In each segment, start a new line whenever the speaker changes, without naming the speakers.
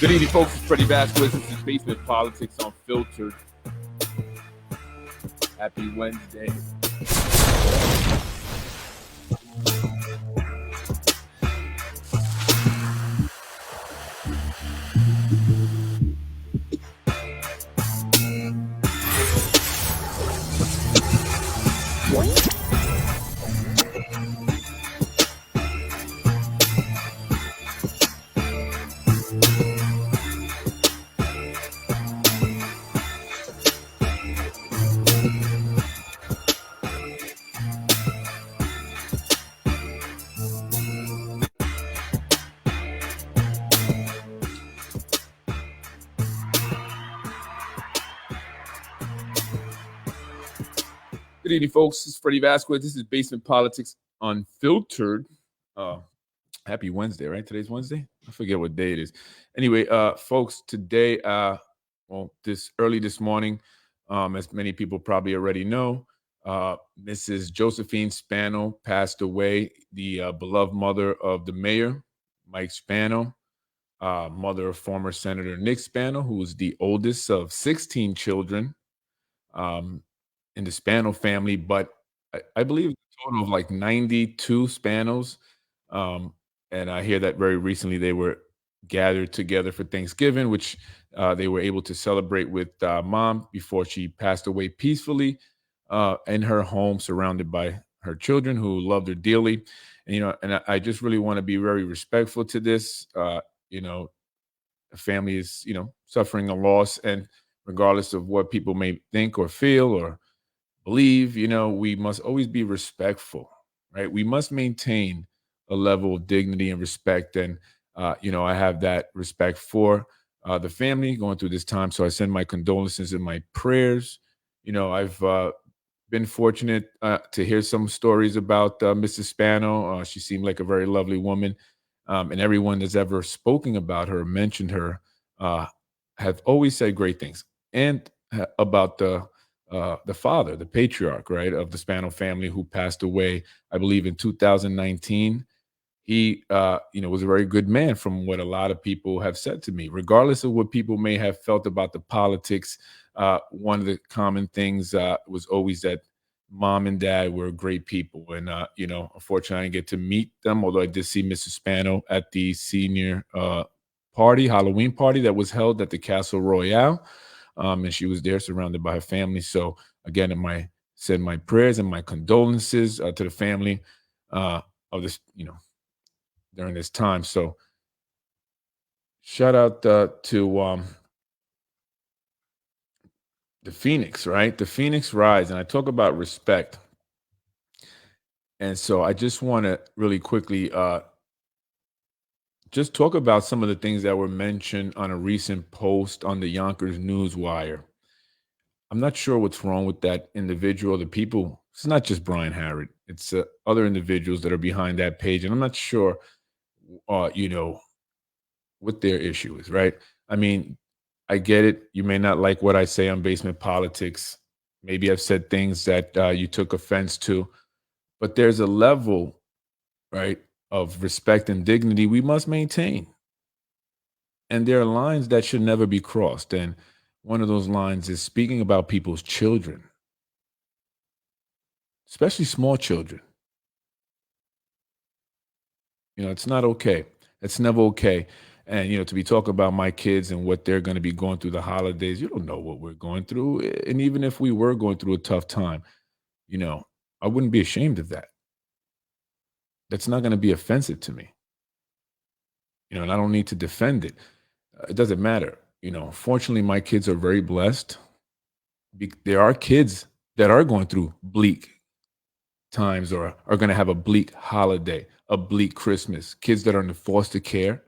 Good evening, folks. It's Freddie Vasquez. This is Basement Politics Unfiltered. Happy Wednesday. Good evening, folks. It's Freddie Vasquez. This is Basement Politics Unfiltered. Happy Wednesday, right? Today's Wednesday? I forget what day it is. Anyway, folks, today, this early this morning, as many people probably already know, Mrs. Josephine Spano passed away, the beloved mother of the mayor, Mike Spano, mother of former Senator Nick Spano, who was the oldest of 16 children. In the Spano family, but I believe a total of like 92 Spanos. And I hear that very recently they were gathered together for Thanksgiving, which they were able to celebrate with mom before she passed away peacefully in her home, surrounded by her children who loved her dearly. And I just really want to be very respectful to this. The family is, suffering a loss, and regardless of what people may think or feel or believe, we must always be respectful, right? We must maintain a level of dignity and respect. And, I have that respect for the family going through this time. So I send my condolences and my prayers. I've been fortunate to hear some stories about Mrs. Spano. She seemed like a very lovely woman. And everyone that's ever spoken about her, mentioned her, have always said great things. And about the father, the patriarch, right, of the Spano family, who passed away, I believe, in 2019. He, was a very good man, from what a lot of people have said to me. Regardless of what people may have felt about the politics, one of the common things was always that mom and dad were great people. And, unfortunately, I didn't get to meet them, although I did see Mrs. Spano at the senior Halloween party that was held at the Castle Royale. And she was there surrounded by her family. So again, send my prayers and my condolences to the family of this, during this time. So shout out to the Phoenix, right? The Phoenix Rise. And I talk about respect. And so I just want to really quickly just talk about some of the things that were mentioned on a recent post on the Yonkers Newswire. I'm not sure what's wrong with that individual. The people, it's not just Brian Harrod. It's other individuals that are behind that page. And I'm not sure, what their issue is, right? I mean, I get it. You may not like what I say on Basement Politics. Maybe I've said things that you took offense to, but there's a level, right, of respect and dignity we must maintain. And there are lines that should never be crossed. And one of those lines is speaking about people's children, especially small children. It's not okay. It's never okay. And, to be talking about my kids and what they're going to be going through the holidays, you don't know what we're going through. And even if we were going through a tough time, I wouldn't be ashamed of that. That's not going to be offensive to me. And I don't need to defend it. It doesn't matter. Fortunately, my kids are very blessed. There are kids that are going through bleak times, or are going to have a bleak holiday, a bleak Christmas. Kids that are in foster care,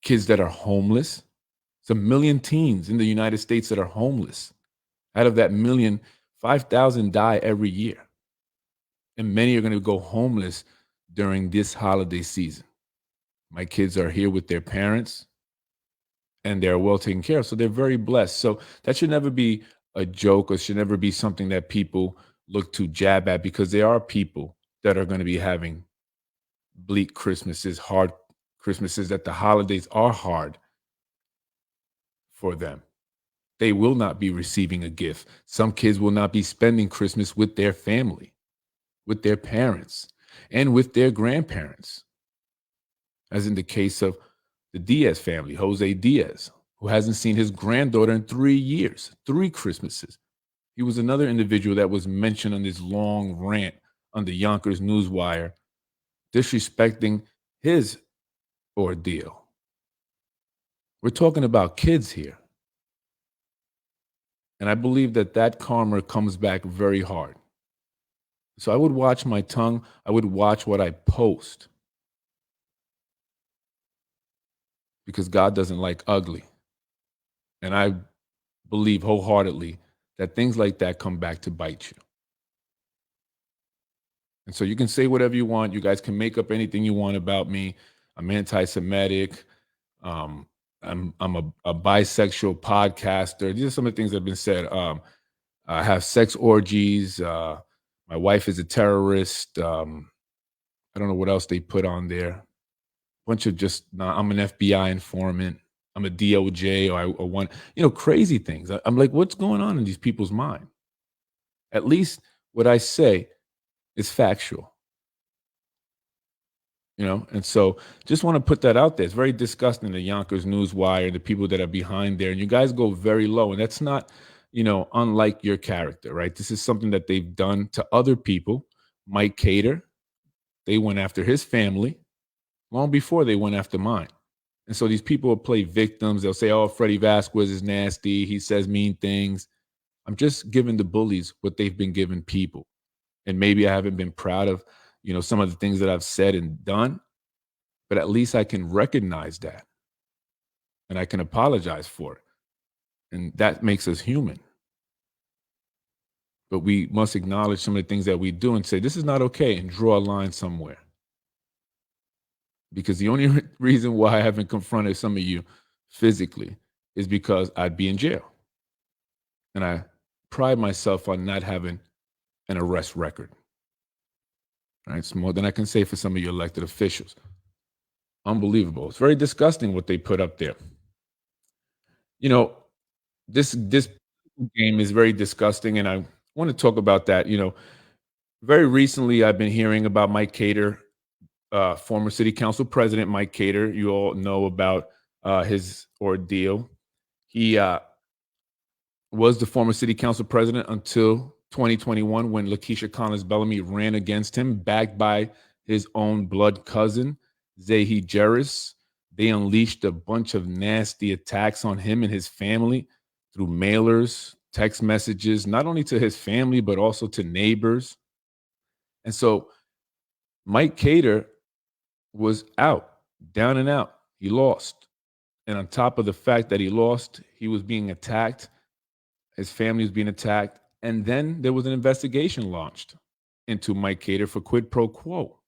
kids that are homeless. It's 1 million teens in the United States that are homeless. Out of that million, 5,000 die every year. And many are going to go homeless during this holiday season. My kids are here with their parents, and they're well taken care of. So they're very blessed. So that should never be a joke, or should never be something that people look to jab at, because there are people that are going to be having bleak Christmases, hard Christmases, that the holidays are hard. for them. They will not be receiving a gift. Some kids will not be spending Christmas with their family, with their parents, and with their grandparents, as in the case of the Diaz family, Jose Diaz, who hasn't seen his granddaughter in 3 years, 3 Christmases. He was another individual that was mentioned on this long rant on the Yonkers Newswire, disrespecting his ordeal. We're talking about kids here. And I believe that that karma comes back very hard. So I would watch my tongue. I would watch what I post, because God doesn't like ugly. And I believe wholeheartedly that things like that come back to bite you. And so you can say whatever you want. You guys can make up anything you want about me. I'm anti-Semitic. I'm a bisexual podcaster. These are some of the things that have been said. I have sex orgies. My wife is a terrorist. I don't know what else they put on there. Bunch of just, I'm an FBI informant. I'm a DOJ or one, crazy things. I'm like, what's going on in these people's mind? At least what I say is factual. And so just want to put that out there. It's very disgusting, the Yonkers Newswire, the people that are behind there. And you guys go very low. And that's not, unlike your character, right? This is something that they've done to other people. Mike Cater, they went after his family long before they went after mine. And so these people will play victims. They'll say, oh, Freddie Vasquez is nasty. He says mean things. I'm just giving the bullies what they've been giving people. And maybe I haven't been proud of, some of the things that I've said and done, but at least I can recognize that and I can apologize for it. And that makes us human. But we must acknowledge some of the things that we do and say, this is not okay, and draw a line somewhere. Because the only reason why I haven't confronted some of you physically is because I'd be in jail. And I pride myself on not having an arrest record. Right? It's more than I can say for some of your elected officials. Unbelievable. It's very disgusting what they put up there. This game is very disgusting, and I want to talk about that. Very recently I've been hearing about Mike Cater, former city council president Mike Cater. You all know about his ordeal. He was the former city council president until 2021, when Lakeisha Collins Bellamy ran against him, backed by his own blood cousin, Zahi Jerris. They unleashed a bunch of nasty attacks on him and his family through mailers, text messages, not only to his family, but also to neighbors. And so Mike Cater was out, down and out. He lost. And on top of the fact that he lost, he was being attacked. His family was being attacked. And then there was an investigation launched into Mike Cater for quid pro quo.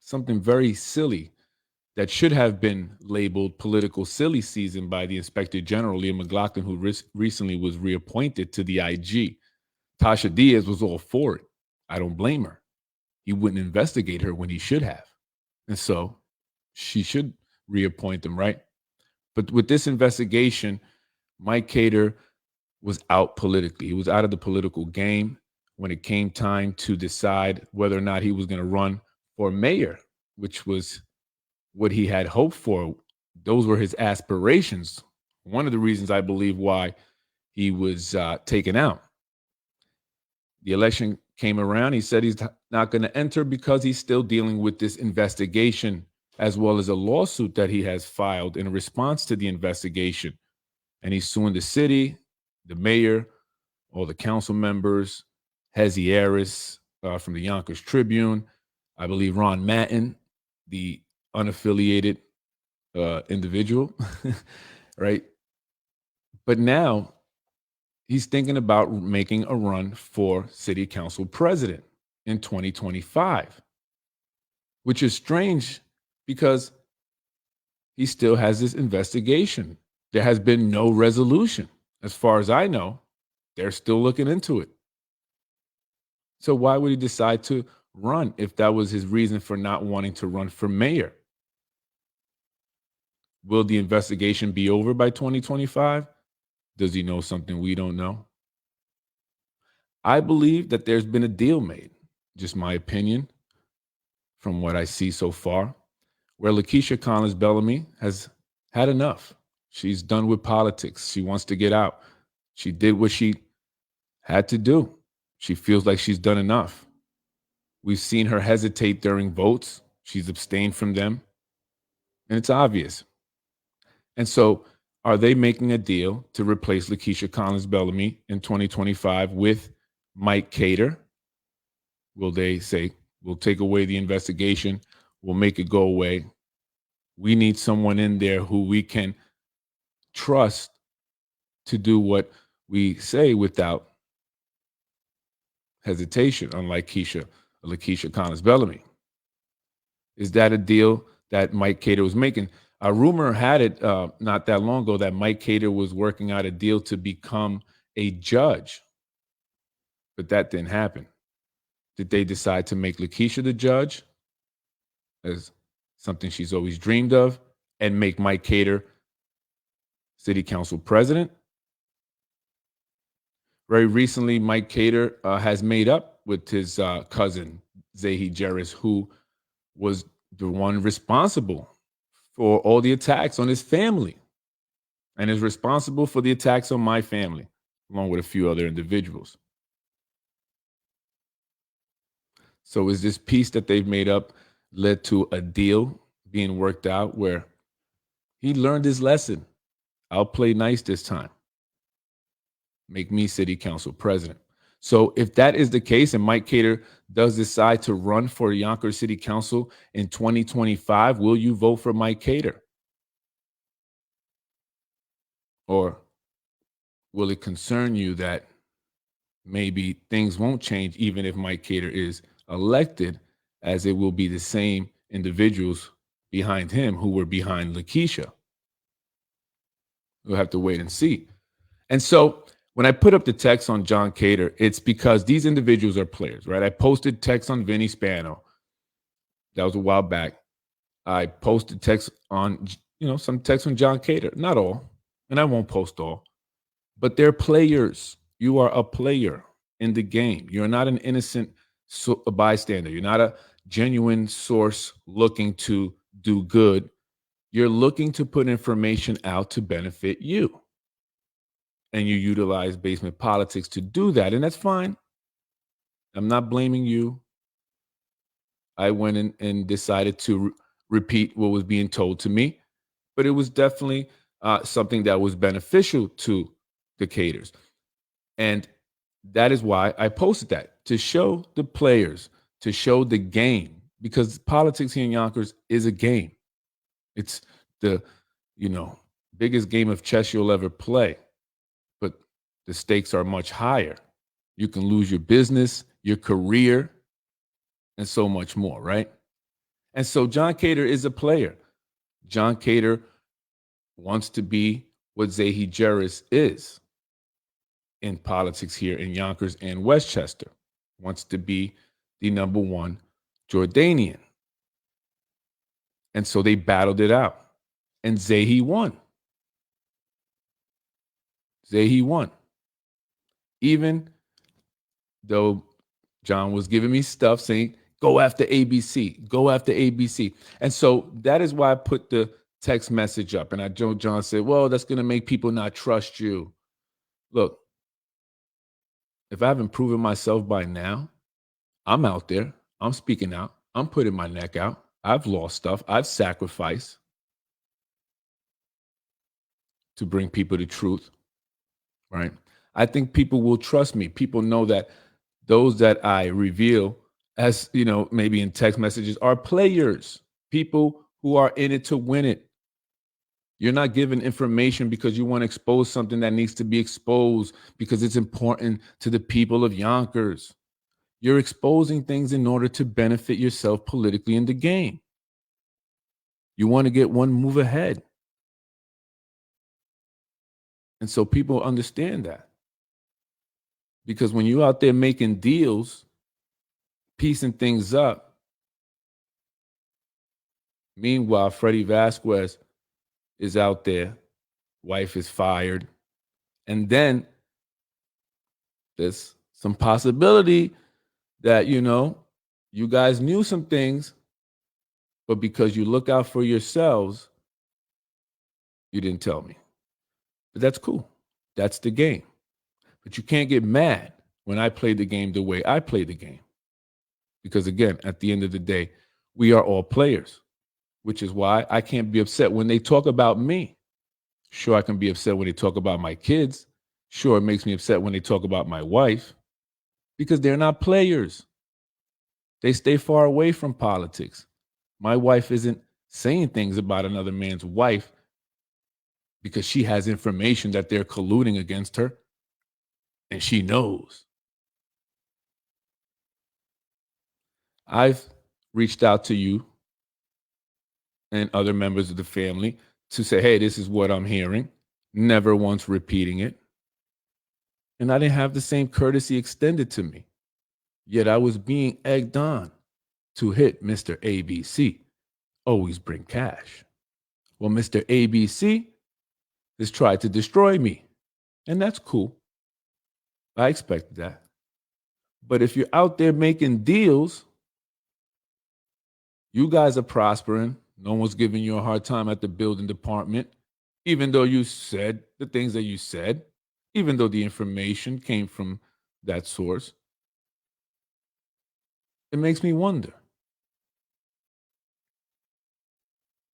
Something very silly that should have been labeled political silly season by the Inspector General, Leah McLaughlin, who recently was reappointed to the IG. Tasha Diaz was all for it. I don't blame her. He wouldn't investigate her when he should have. And so she should reappoint them, right? But with this investigation, Mike Cater was out politically. He was out of the political game when it came time to decide whether or not he was going to run for mayor, which was what he had hoped for. Those were his aspirations. One of the reasons I believe why he was taken out. The election came around. He said he's not going to enter because he's still dealing with this investigation, as well as a lawsuit that he has filed in response to the investigation. And he's suing the city, the mayor, all the council members, Hezi Harris from the Yonkers Tribune, I believe Ron Mattin, the unaffiliated individual, right? But now he's thinking about making a run for city council president in 2025, which is strange because he still has this investigation. There has been no resolution. As far as I know, they're still looking into it. So why would he decide to run if that was his reason for not wanting to run for mayor? Will the investigation be over by 2025? Does he know something we don't know? I believe that there's been a deal made, just my opinion from what I see so far, where Lakeisha Collins Bellamy has had enough. She's done with politics. She wants to get out. She did what she had to do. She feels like she's done enough. We've seen her hesitate during votes. She's abstained from them, and it's obvious. And so, are they making a deal to replace Lakeisha Collins Bellamy in 2025 with Mike Cater? Will they say, we'll take away the investigation, we'll make it go away? We need someone in there who we can trust to do what we say without hesitation, unlike Lakeisha Collins Bellamy. Is that a deal that Mike Cater was making? A rumor had it not that long ago that Mike Cater was working out a deal to become a judge, but that didn't happen. Did they decide to make Lakeisha the judge, as something she's always dreamed of, and make Mike Cater city council president? Very recently, Mike Cater has made up with his cousin, Zahi Jerris, who was the one responsible for all the attacks on his family and is responsible for the attacks on my family, along with a few other individuals. So is this peace that they've made up led to a deal being worked out where he learned his lesson? I'll play nice this time. Make me city council president. So if that is the case and Mike Cater does decide to run for Yonkers City Council in 2025, will you vote for Mike Cater? Or will it concern you that maybe things won't change even if Mike Cater is elected, as it will be the same individuals behind him who were behind Lakeisha? We'll have to wait and see. And so when I put up the text on John Cater, it's because these individuals are players, right? I posted text on Vinny Spano. That was a while back. I posted text on, some text on John Cater. Not all, and I won't post all, but they're players. You are a player in the game. You're not an innocent bystander. You're not a genuine source looking to do good. You're looking to put information out to benefit you. And you utilize basement politics to do that. And that's fine. I'm not blaming you. I went in and decided to repeat what was being told to me, but it was definitely something that was beneficial to the Caters. And that is why I posted that, to show the players, to show the game, because politics here in Yonkers is a game. It's the, biggest game of chess you'll ever play, but the stakes are much higher. You can lose your business, your career, and so much more, right? And so John Cater is a player. John Cater wants to be what Zahi Jerris is in politics here in Yonkers and Westchester. Wants to be the number one Jordanian. And so they battled it out. And Zahi won. Zahi won. Even though John was giving me stuff saying, go after ABC, go after ABC. And so that is why I put the text message up. And John said, well, that's going to make people not trust you. Look, if I haven't proven myself by now, I'm out there. I'm speaking out. I'm putting my neck out. I've lost stuff. I've sacrificed to bring people to truth, right? I think people will trust me. People know that those that I reveal as, maybe in text messages are players, people who are in it to win it. You're not giving information because you want to expose something that needs to be exposed because it's important to the people of Yonkers. You're exposing things in order to benefit yourself politically in the game. You want to get one move ahead. And so people understand that. Because when you're out there making deals, piecing things up, meanwhile, Freddie Vasquez is out there, wife is fired, and then there's some possibility that, you guys knew some things, but because you look out for yourselves, you didn't tell me. But that's cool. That's the game. But you can't get mad when I play the game the way I play the game. Because again, at the end of the day, we are all players, which is why I can't be upset when they talk about me. Sure, I can be upset when they talk about my kids. Sure, it makes me upset when they talk about my wife because they're not players. They stay far away from politics. My wife isn't saying things about another man's wife because she has information that they're colluding against her and she knows. I've reached out to you and other members of the family to say, hey, this is what I'm hearing, never once repeating it. And I didn't have the same courtesy extended to me. Yet I was being egged on to hit Mr. ABC. Always bring cash. Well, Mr. ABC has tried to destroy me. And that's cool. I expected that. But if you're out there making deals, you guys are prospering. No one's giving you a hard time at the building department, even though you said the things that you said, even though the information came from that source. It makes me wonder.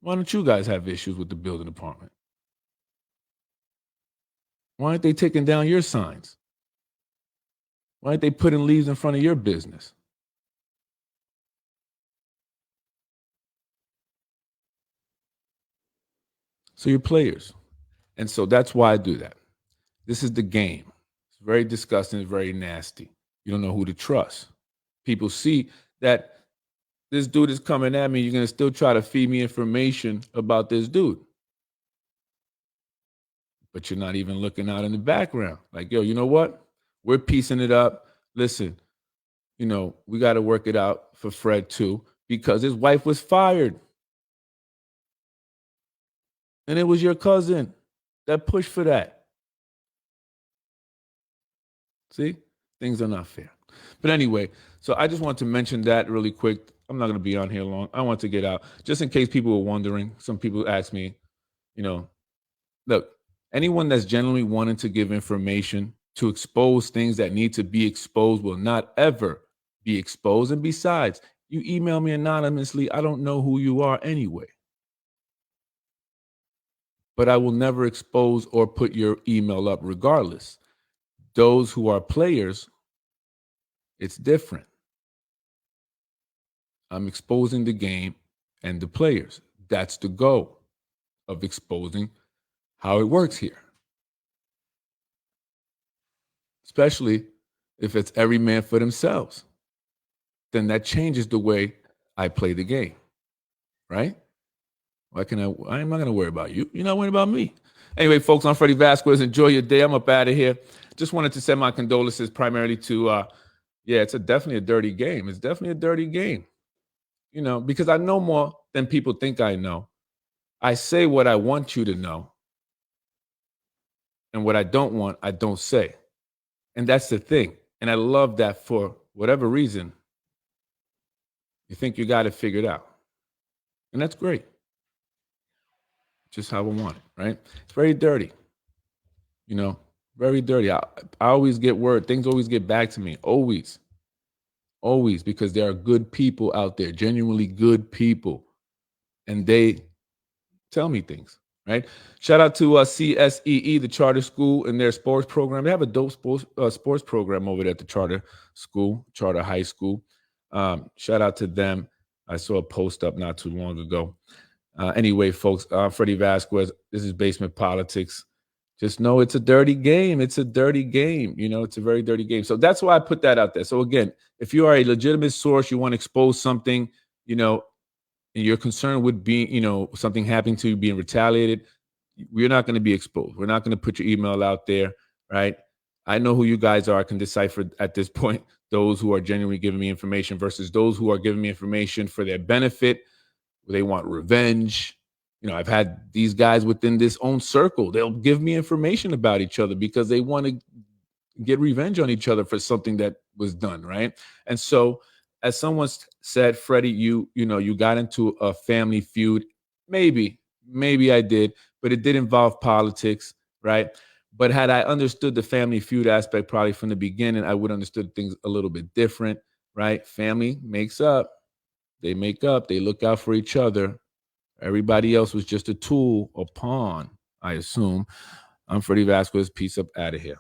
Why don't you guys have issues with the building department? Why aren't they taking down your signs? Why aren't they putting leaves in front of your business? So you're players. And so that's why I do that. This is the game. It's very disgusting. It's very nasty. You don't know who to trust. People see that this dude is coming at me. You're going to still try to feed me information about this dude. But you're not even looking out in the background. Like, yo, you know what? We're piecing it up. Listen, we got to work it out for Fred too, because his wife was fired. And it was your cousin that pushed for that. See? Things are not fair. But anyway, so I just want to mention that really quick. I'm not going to be on here long. I want to get out. Just in case people were wondering, some people ask me, look, anyone that's genuinely wanting to give information to expose things that need to be exposed will not ever be exposed. And besides, you email me anonymously. I don't know who you are anyway. But I will never expose or put your email up regardless. Those who are players, it's different. I'm exposing the game and the players. That's the goal of exposing how it works here. Especially if it's every man for themselves. Then that changes the way I play the game. Right? I'm not going to worry about you. You're not worrying about me. Anyway, folks, I'm Freddie Vasquez. Enjoy your day. I'm up out of here. Just wanted to send my condolences primarily to, it's definitely a dirty game. It's definitely a dirty game. Because I know more than people think I know. I say what I want you to know. And what I don't want, I don't say. And that's the thing. And I love that for whatever reason, you think you got it figured out. And that's great. Just how I want it, right? It's very dirty. Very dirty. I always get word. Things always get back to me. Always. Always. Because there are good people out there, genuinely good people. And they tell me things, right? Shout out to CSEE, the charter school, and their sports program. They have a dope sports program over there at the charter school, charter high school. Shout out to them. I saw a post up not too long ago. Anyway, folks, Freddie Vasquez, this is Basement Politics. Just know it's a dirty game. It's a dirty game. It's a very dirty game. So that's why I put that out there. So again, if you are a legitimate source, you want to expose something, and you're concerned with being, something happening to you, being retaliated, we're not going to be exposed. We're not going to put your email out there, right? I know who you guys are. I can decipher at this point those who are genuinely giving me information versus those who are giving me information for their benefit. They want revenge. I've had these guys within this own circle. They'll give me information about each other because they want to get revenge on each other for something that was done, right? And so, as someone said, Freddie, you got into a family feud. Maybe I did, but it did involve politics, right? But had I understood the family feud aspect probably from the beginning, I would have understood things a little bit different, right? Family makes up, they make up, they look out for each other. Everybody else was just a tool, a pawn, I assume. I'm Freddie Vasquez. Peace up, out of here.